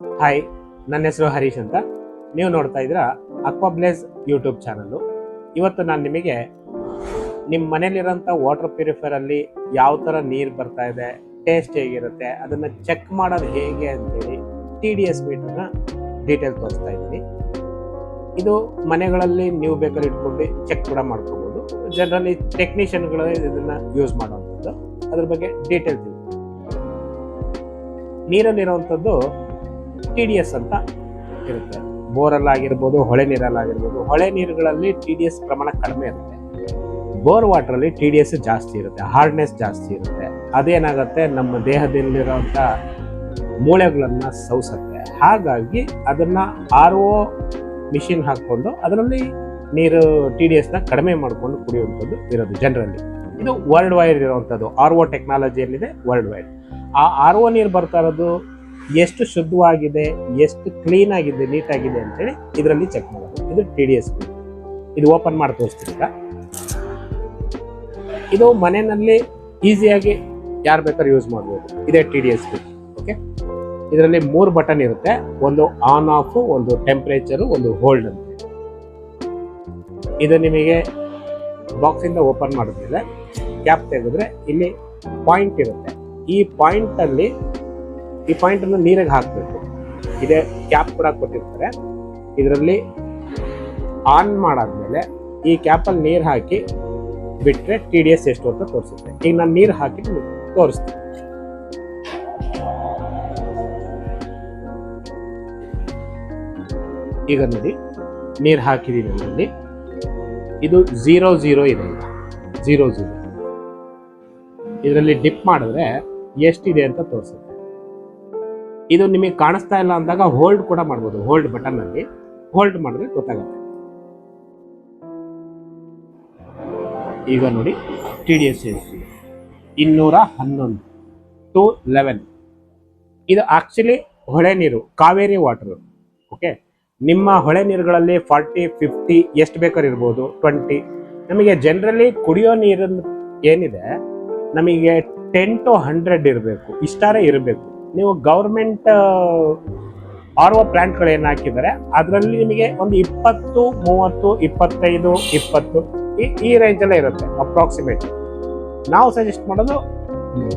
Hi, ನನ್ನ ಹೆಸರು ಹರೀಶ್ ಅಂತ. ನೀವು ನೋಡ್ತಾ ಇದ್ದೀರಾ ಅಕ್ವಾಬ್ಲೇಸ್ ಯೂಟ್ಯೂಬ್ ಚಾನಲ್ಲು. ಇವತ್ತು ನಾನು ನಿಮಗೆ ನಿಮ್ಮ ಮನೇಲಿರೋಂಥ ವಾಟರ್ ಪ್ಯೂರಿಫೈರಲ್ಲಿ ಯಾವ ಥರ ನೀರು ಬರ್ತಾ ಇದೆ, ಟೇಸ್ಟ್ ಹೇಗಿರುತ್ತೆ, ಅದನ್ನು ಚೆಕ್ ಮಾಡೋದು ಹೇಗೆ ಅಂತೇಳಿ TDS ಮೀಟರ್ನ ಡೀಟೇಲ್ ತೋರಿಸ್ತಾ ಇದ್ದೀನಿ. ಇದು ಮನೆಗಳಲ್ಲಿ ನೀವು ಬೇಕಾದ್ರೆ ಇಟ್ಕೊಂಡು ಚೆಕ್ ಕೂಡ ಮಾಡ್ಕೋಬೋದು. ಜನರಲಿ ಟೆಕ್ನಿಷಿಯನ್ಗಳು ಇದನ್ನು ಯೂಸ್ ಮಾಡುವಂಥದ್ದು. ಅದ್ರ ಬಗ್ಗೆ ಡೀಟೇಲ್ ತಿಳ್ಕೊಳ್ಳಿ. ನೀರಲ್ಲಿರುವಂಥದ್ದು TDS ಅಂತ ಇರುತ್ತೆ. ಬೋರಲ್ಲಾಗಿರ್ಬೋದು, ಹೊಳೆ ನೀರಲ್ಲಾಗಿರ್ಬೋದು. ಹೊಳೆ ನೀರುಗಳಲ್ಲಿ TDS ಪ್ರಮಾಣ ಕಡಿಮೆ ಇರುತ್ತೆ. ಬೋರ್ ವಾಟ್ರಲ್ಲಿ TDS ಜಾಸ್ತಿ ಇರುತ್ತೆ, ಹಾರ್ಡ್ನೆಸ್ ಜಾಸ್ತಿ ಇರುತ್ತೆ. ಅದೇನಾಗುತ್ತೆ, ನಮ್ಮ ದೇಹದಲ್ಲಿರೋಂಥ ಮೂಳೆಗಳನ್ನು ಸೌಸುತ್ತೆ. ಹಾಗಾಗಿ ಅದನ್ನು RO ಮಿಷಿನ್ ಹಾಕ್ಕೊಂಡು ಅದರಲ್ಲಿ ನೀರು TDSನ ಕಡಿಮೆ ಮಾಡಿಕೊಂಡು ಕುಡಿಯುವಂಥದ್ದು ಇರೋದು ಜನರಲ್ಲಿ. ಇದು ವರ್ಲ್ಡ್ ವೈಡ್ ಇರುವಂಥದ್ದು. RO ಟೆಕ್ನಾಲಜಿ ಏನಿದೆ ವರ್ಲ್ಡ್ ವೈಡ್. ಆ RO ನೀರು ಬರ್ತಾ ಇರೋದು ಎಷ್ಟು ಶುದ್ಧವಾಗಿದೆ, ಎಷ್ಟು ಕ್ಲೀನ್ ಆಗಿದೆ, ನೀಟಾಗಿದೆ ಅಂತೇಳಿ ಇದರಲ್ಲಿ ಚೆಕ್ ಮಾಡೋದು. ಇದು TDS. ಇದು ಓಪನ್ ಮಾಡಿ ತೋರಿಸ್ತೀರ. ಇದು ಮನೆಯಲ್ಲಿ ಈಸಿಯಾಗಿ ಯಾರು ಬೇಕಾದ್ರೂ ಯೂಸ್ ಮಾಡ್ಬೋದು. ಇದೇ TDS. ಓಕೆ, ಇದರಲ್ಲಿ 3 ಬಟನ್ ಇರುತ್ತೆ. ಒಂದು ಆನ್ ಆಫ್, ಒಂದು ಟೆಂಪ್ರೇಚರು, ಒಂದು ಹೋಲ್ಡ್ ಅಂತ. ಇದು ನಿಮಗೆ ಬಾಕ್ಸಿಂದ ಓಪನ್ ಮಾಡಿದ್ಮೇಲೆ ಕ್ಯಾಪ್ ತೆಗೆದ್ರೆ ಇಲ್ಲಿ ಪಾಯಿಂಟ್ ಇರುತ್ತೆ. ಈ ಪಾಯಿಂಟನ್ನು ನೀರಿಗೆ ಹಾಕಬೇಕು. ಇದೇ ಕ್ಯಾಪ್ ಕೂಡ ಕೊಟ್ಟಿರ್ತಾರೆ. ಇದರಲ್ಲಿ ಆನ್ ಮಾಡಾದ್ಮೇಲೆ ಈ ಕ್ಯಾಪಲ್ಲಿ ನೀರು ಹಾಕಿ ಬಿಟ್ಟರೆ TDS ಎಷ್ಟು ಅಂತ ತೋರಿಸುತ್ತೆ. ಈಗ ನಾನು ನೀರು ಹಾಕಿ ತೋರಿಸ್ತೀನಿ. ಈಗ ನೋಡಿ, ನೀರು ಹಾಕಿದ್ದೀನಿ ಅದರಲ್ಲಿ. ಇದು 0 ಇದೆ. 0 ಇದರಲ್ಲಿ ಡಿಪ್ ಮಾಡಿದ್ರೆ ಎಷ್ಟಿದೆ ಅಂತ ತೋರಿಸುತ್ತೆ. ಇದು ನಿಮಗೆ ಕಾಣಿಸ್ತಾ ಇಲ್ಲ ಅಂದಾಗ ಹೋಲ್ಡ್ ಕೂಡ ಮಾಡ್ಬೋದು. ಹೋಲ್ಡ್ ಬಟನ್ ಅಲ್ಲಿ ಹೋಲ್ಡ್ ಮಾಡಿದ್ರೆ ಗೊತ್ತಾಗುತ್ತೆ. ಈಗ ನೋಡಿ, TDS 211 to 11. ಇದು ಆಕ್ಚುಲಿ ಹೊಳೆ ನೀರು, ಕಾವೇರಿ ವಾಟರ್. ಓಕೆ, ನಿಮ್ಮ ಹೊಳೆ ನೀರುಗಳಲ್ಲಿ 40, 50 ಎಷ್ಟು ಬೇಕಾದ್ರೂ ಇರ್ಬೋದು, 20. ನಮಗೆ ಜನರಲಿ ಕುಡಿಯೋ ನೀರನ್ನು ಏನಿದೆ, ನಮಗೆ 10 to 100 ಇರಬೇಕು, ಇಷ್ಟಾರೇ ಇರಬೇಕು. ನೀವು ಗೌರ್ಮೆಂಟ್ RO ಪ್ಲಾಂಟ್ಗಳು ಏನು ಹಾಕಿದ್ದಾರೆ ಅದರಲ್ಲಿ ನಿಮಗೆ ಒಂದು 20, 30, 25, 20 ಈ ರೇಂಜಲ್ಲೇ ಇರುತ್ತೆ ಅಪ್ರಾಕ್ಸಿಮೇಟ್. ನಾವು ಸಜೆಸ್ಟ್ ಮಾಡೋದು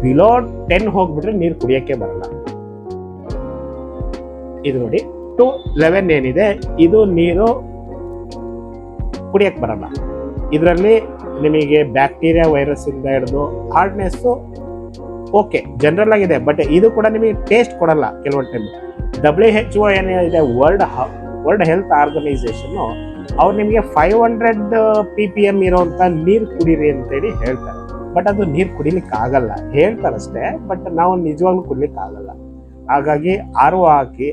ಬಿಲೋ 10 ಹೋಗ್ಬಿಟ್ರೆ ನೀರು ಕುಡಿಯೋಕ್ಕೆ ಬರಲ್ಲ. ಇದು ನೋಡಿ, 211 ಏನಿದೆ, ಇದು ನೀರು ಕುಡಿಯಕ್ಕೆ ಬರಲ್ಲ. ಇದರಲ್ಲಿ ನಿಮಗೆ ಬ್ಯಾಕ್ಟೀರಿಯಾ, ವೈರಸ್ ಇಂದ ಹಿಡಿದು ಹಾರ್ಡ್ನೆಸ್ಸು ಓಕೆ ಜನರಲ್ ಆಗಿದೆ. ಬಟ್ ಇದು ಕೂಡ ನಿಮಗೆ ಟೇಸ್ಟ್ ಕೊಡಲ್ಲ ಕೆಲವೊಂದು ಟೈಮ್. WHO ಏನಿದೆ, ವರ್ಲ್ಡ್ ಹೆಲ್ತ್ ಆರ್ಗನೈಸೇಷನ್ನು, ಅವ್ರು ನಿಮಗೆ 500 ppm ಇರೋಂಥ ನೀರು ಕುಡೀರಿ ಅಂತೇಳಿ ಹೇಳ್ತಾರೆ. ಬಟ್ ಅದು ನೀರು ಕುಡಿಲಿಕ್ಕೆ ಆಗಲ್ಲ, ಹೇಳ್ತಾರಷ್ಟೇ. ಬಟ್ ನಾವು ನಿಜವಾಗ್ಲೂ ಕುಡಿಲಿಕ್ಕೆ ಆಗಲ್ಲ. ಹಾಗಾಗಿ RO ಹಾಕಿ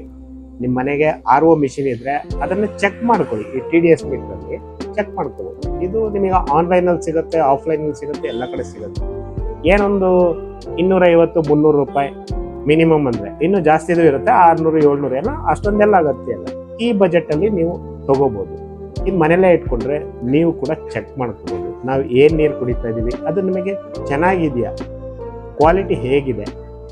ನಿಮ್ಮ ಮನೆಗೆ RO ಮಿಷಿನ್ ಇದ್ರೆ ಅದನ್ನು ಚೆಕ್ ಮಾಡ್ಕೊಳ್ಳಿ. ಈ TDS ಮೀಟರಲ್ಲಿ ಚೆಕ್ ಮಾಡ್ಕೊಳ್ಳಿ. ಇದು ನಿಮಗೆ ಆನ್ಲೈನಲ್ಲಿ ಸಿಗುತ್ತೆ, ಆಫ್ಲೈನಲ್ಲಿ ಸಿಗುತ್ತೆ, ಎಲ್ಲ ಕಡೆ ಸಿಗುತ್ತೆ. ಏನೊಂದು 250-300 ರೂಪಾಯಿ ಮಿನಿಮಮ್ ಅಂದರೆ. ಇನ್ನೂ ಜಾಸ್ತಿದು ಇರುತ್ತೆ, 600-700 ಎಲ್ಲ, ಅಷ್ಟೊಂದೆಲ್ಲ ಅಗತ್ಯ ಇಲ್ಲ. ಈ ಬಜೆಟಲ್ಲಿ ನೀವು ತಗೋಬೋದು. ಇದು ಮನೆಯಲ್ಲೇ ಇಟ್ಕೊಂಡ್ರೆ ನೀವು ಕೂಡ ಚೆಕ್ ಮಾಡ್ಕೋಬೋದು. ನಾವು ಏನು ನೀರು ಕುಡಿತಾ ಇದ್ದೀವಿ ಅದು ನಿಮಗೆ ಚೆನ್ನಾಗಿದೆಯಾ, ಕ್ವಾಲಿಟಿ ಹೇಗಿದೆ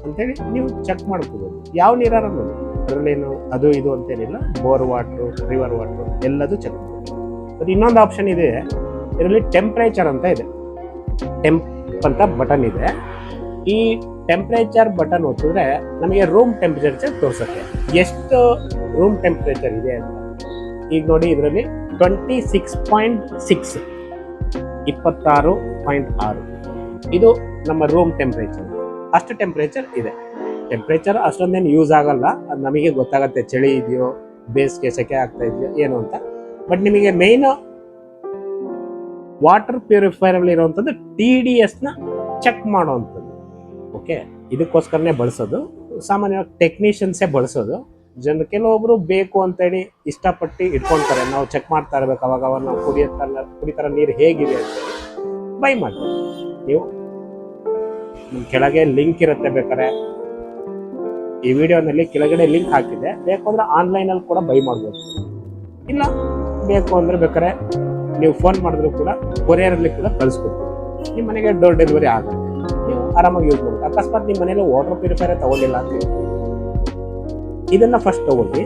ಅಂತೇಳಿ ನೀವು ಚೆಕ್ ಮಾಡ್ಕೋಬೋದು. ಯಾವ ನೀರಾರ ನೋಡಿ, ಅದರಲ್ಲೇನು ಅದು ಇದು ಅಂತೇನಿಲ್ಲ. ಬೋರ್ ವಾಟ್ರು, ರಿವರ್ ವಾಟ್ರು ಎಲ್ಲದೂ ಚೆಕ್ ಮಾಡ್ಬೋದು. ಮತ್ತು ಇನ್ನೊಂದು ಆಪ್ಷನ್ ಇದೆ, ಇದರಲ್ಲಿ ಟೆಂಪ್ರೇಚರ್ ಅಂತ ಇದೆ. ಟೆಂಪ್ ಅಂತ ಬಟನ್ ಇದೆ. ಈ ಟೆಂಪ್ರೇಚರ್ ಬಟನ್ ಒತ್ತಿದ್ರೆ ನಮಗೆ ರೂಮ್ ಟೆಂಪ್ರೇಚರ್ ತೋರಿಸುತ್ತೆ, ಎಷ್ಟು ರೂಮ್ ಟೆಂಪ್ರೇಚರ್ ಇದೆ ಅಂತ. ಈಗ ನೋಡಿ, ಇದರಲ್ಲಿ 26.6, 26.6 ಇದು ನಮ್ಮ ರೂಮ್ ಟೆಂಪ್ರೇಚರ್. ಅಷ್ಟು ಟೆಂಪ್ರೇಚರ್ ಇದೆ. ಟೆಂಪ್ರೇಚರ್ ಅಷ್ಟೊಂದೇನು ಯೂಸ್ ಆಗಲ್ಲ, ಅದು ನಮಗೆ ಗೊತ್ತಾಗುತ್ತೆ ಚಳಿ ಇದೆಯೋ, ಬೇಸಿಗೆ ಸೆಕೆ ಆಗ್ತಾ ಇದೆಯೋ ಏನು ಅಂತ. ಬಟ್ ನಿಮಗೆ ಮೇಯ್ನು ವಾಟರ್ ಪ್ಯೂರಿಫೈರಲ್ಲಿ ಇರುವಂಥದ್ದು TDSನ ಚೆಕ್ ಮಾಡೋವಂಥದ್ದು. ಓಕೆ, ಇದಕ್ಕೋಸ್ಕರನೇ ಬಳಸೋದು. ಸಾಮಾನ್ಯವಾಗಿ ಟೆಕ್ನಿಷಿಯನ್ಸೇ ಬಳಸೋದು. ಕೆಲವೊಬ್ರು ಬೇಕು ಅಂತೇಳಿ ಇಷ್ಟಪಟ್ಟು ಇಟ್ಕೊಳ್ತಾರೆ. ನಾವು ಚೆಕ್ ಮಾಡ್ತಾ ಇರ್ಬೇಕು ಅವಾಗ ನಾವು ಕುಡಿತಾರ ನೀರು ಹೇಗಿದೆ ಅಂತೇಳಿ ಬೈ ಮಾಡಿ. ನೀವು ಕೆಳಗೆ ಲಿಂಕ್ ಇರುತ್ತೆ, ಬೇಕಾದ್ರೆ ಈ ವಿಡಿಯೋನಲ್ಲಿ ಕೆಳಗಡೆ ಲಿಂಕ್ ಹಾಕಿದೆ. ಬೇಕು ಅಂದ್ರೆ ಆನ್ಲೈನಲ್ಲಿ ಕೂಡ ಬೈ ಮಾಡ್ಬೋದು. ಇಲ್ಲ ಬೇಕು ಅಂದರೆ ಬೇಕಾದ್ರೆ ನೀವು ಫೋನ್ ಮಾಡಿದ್ರು ಕೂಡ ಕೊರಿಯರಲ್ಲಿ ಕೂಡ ಕಳಿಸ್ಕೊಡ್ತೀವಿ. ನಿಮ್ಮ ಮನೆಗೆ ಡೋರ್ ಡೆಲಿವರಿ ಆಗುತ್ತೆ. ನೀವು ಆರಾಮಾಗಿ ಯೂಸ್ ಮಾಡ್ಬೋದು. ಅಕಸ್ಮಾತ್ ನಿಮ್ಮ ಮನೇಲಿ ವಾಟರ್ ಪ್ಯೂರಿಫೈರ್ ತಗೊಳ್ಳಿಲ್ಲ ಅಂತ ಇದನ್ನು ಫಸ್ಟ್ ತೊಗೊಳ್ಳಿ.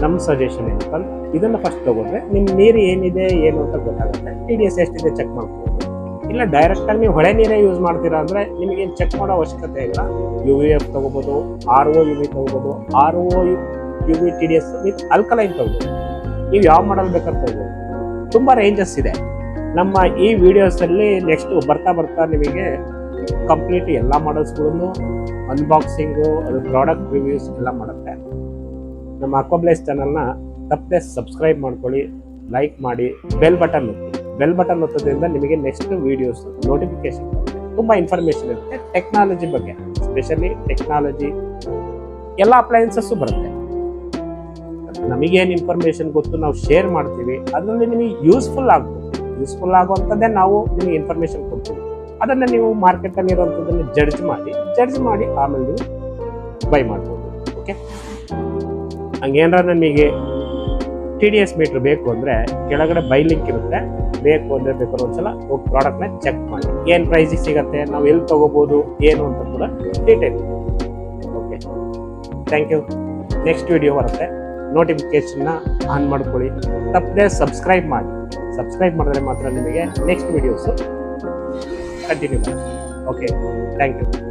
ನಮ್ಮ ಸಜೆಷನ್ ಏನಂತ, ಇದನ್ನು ಫಸ್ಟ್ ತೊಗೊಂಡ್ರೆ ನಿಮ್ಮ ನೀರು ಏನಿದೆ ಏನು ಅಂತ ಗೊತ್ತಾಗುತ್ತೆ. TDS ಎಷ್ಟಿದೆ ಚೆಕ್ ಮಾಡ್ಬೋದು. ಇಲ್ಲ ಡೈರೆಕ್ಟಾಗಿ ನೀವು ಹೊಳೆ ನೀರೇ ಯೂಸ್ ಮಾಡ್ತೀರಾ ಅಂದರೆ ನಿಮಗೇನು ಚೆಕ್ ಮಾಡೋ ಅವಶ್ಯಕತೆ ಇಲ್ಲ. UVF ತೊಗೋಬೋದು, RO UV ತೊಗೋಬೋದು, RO UV TDS with alkaline ತೊಗೋಬೋದು. ನೀವು ಯಾವ ಮಾಡಲ್ ಬೇಕಾದ್ರೆ ತೊಗೋಬೋದು. ತುಂಬ ರೇಂಜಸ್ ಇದೆ. ನಮ್ಮ ಈ ವಿಡಿಯೋಸಲ್ಲಿ ನೆಕ್ಸ್ಟ್ ಬರ್ತಾ ನಿಮಗೆ ಕಂಪ್ಲೀಟ್ ಎಲ್ಲ ಮಾಡಲ್ಸ್ಗಳನ್ನು ಅನ್ಬಾಕ್ಸಿಂಗು, ಅದು ಪ್ರಾಡಕ್ಟ್ ರಿವ್ಯೂಸ್ ಎಲ್ಲ ಮಾಡುತ್ತೆ. ನಮ್ಮ ಅಕ್ವಾಬ್ಲೇಸ್ ಚಾನಲ್ನ ತಪ್ಪದೆ ಸಬ್ಸ್ಕ್ರೈಬ್ ಮಾಡ್ಕೊಳ್ಳಿ, ಲೈಕ್ ಮಾಡಿ, ಬೆಲ್ ಬಟನ್ ಒತ್ತೋದ್ರಿಂದ ನಿಮಗೆ ನೆಕ್ಸ್ಟ್ ವೀಡಿಯೋಸ್ ನೋಟಿಫಿಕೇಶನ್ ಬರುತ್ತೆ. ತುಂಬ ಇನ್ಫಾರ್ಮೇಷನ್ ಇರುತ್ತೆ ಟೆಕ್ನಾಲಜಿ ಬಗ್ಗೆ, ಸ್ಪೆಷಲಿ ಟೆಕ್ನಾಲಜಿ ಎಲ್ಲ ಅಪ್ಲಯನ್ಸಸ್ಸು ಬರುತ್ತೆ. ನಮಗೇನು ಇನ್ಫಾರ್ಮೇಷನ್ ಗೊತ್ತು ನಾವು ಶೇರ್ ಮಾಡ್ತೀವಿ, ಅದರಲ್ಲಿ ನಿಮಗೆ ಯೂಸ್ಫುಲ್ ಆಗುವಂಥದ್ದೇ ನಾವು ನಿಮಗೆ ಇನ್ಫಾರ್ಮೇಷನ್ ಕೊಡ್ತೀವಿ. ಅದನ್ನು ನೀವು ಮಾರ್ಕೆಟಲ್ಲಿ ಇರುವಂಥದ್ದನ್ನು ಜಡ್ಜ್ ಮಾಡಿ ಆಮೇಲೆ ನೀವು ಬೈ ಮಾಡ್ಬೋದು. ಓಕೆ, ಹಂಗೇನಾರ ನಿಮಗೆ TDS ಮೀಟ್ರ್ ಬೇಕು ಅಂದರೆ ಕೆಳಗಡೆ ಬೈ ಲಿಂಕ್ ಇರುತ್ತೆ. ಬೇಕು ಅಂದರೆ ಬೇಕಾದ್ರೆ ಒಂದ್ಸಲ ಹೋಗಿ ಪ್ರಾಡಕ್ಟ್ನ ಚೆಕ್ ಮಾಡಿ, ಏನು ಪ್ರೈಸಿಗೆ ಸಿಗುತ್ತೆ, ನಾವು ಎಲ್ಲಿ ತೊಗೋಬೋದು, ಏನು ಅಂತ ಕೂಡ detail. Okay, thank you. Next video ಬರುತ್ತೆ, ನೋಟಿಫಿಕೇಶನ್ನ ಆನ್ ಮಾಡ್ಕೊಳ್ಳಿ. ತಪ್ಪದೆ ಸಬ್ಸ್ಕ್ರೈಬ್ ಮಾಡಿದ್ರೆ ಮಾತ್ರ ನಿಮಗೆ ನೆಕ್ಸ್ಟ್ ವಿಡಿಯೋಸು ಕಂಟಿನ್ಯೂ ಬರುತ್ತೆ. Okay, thank you.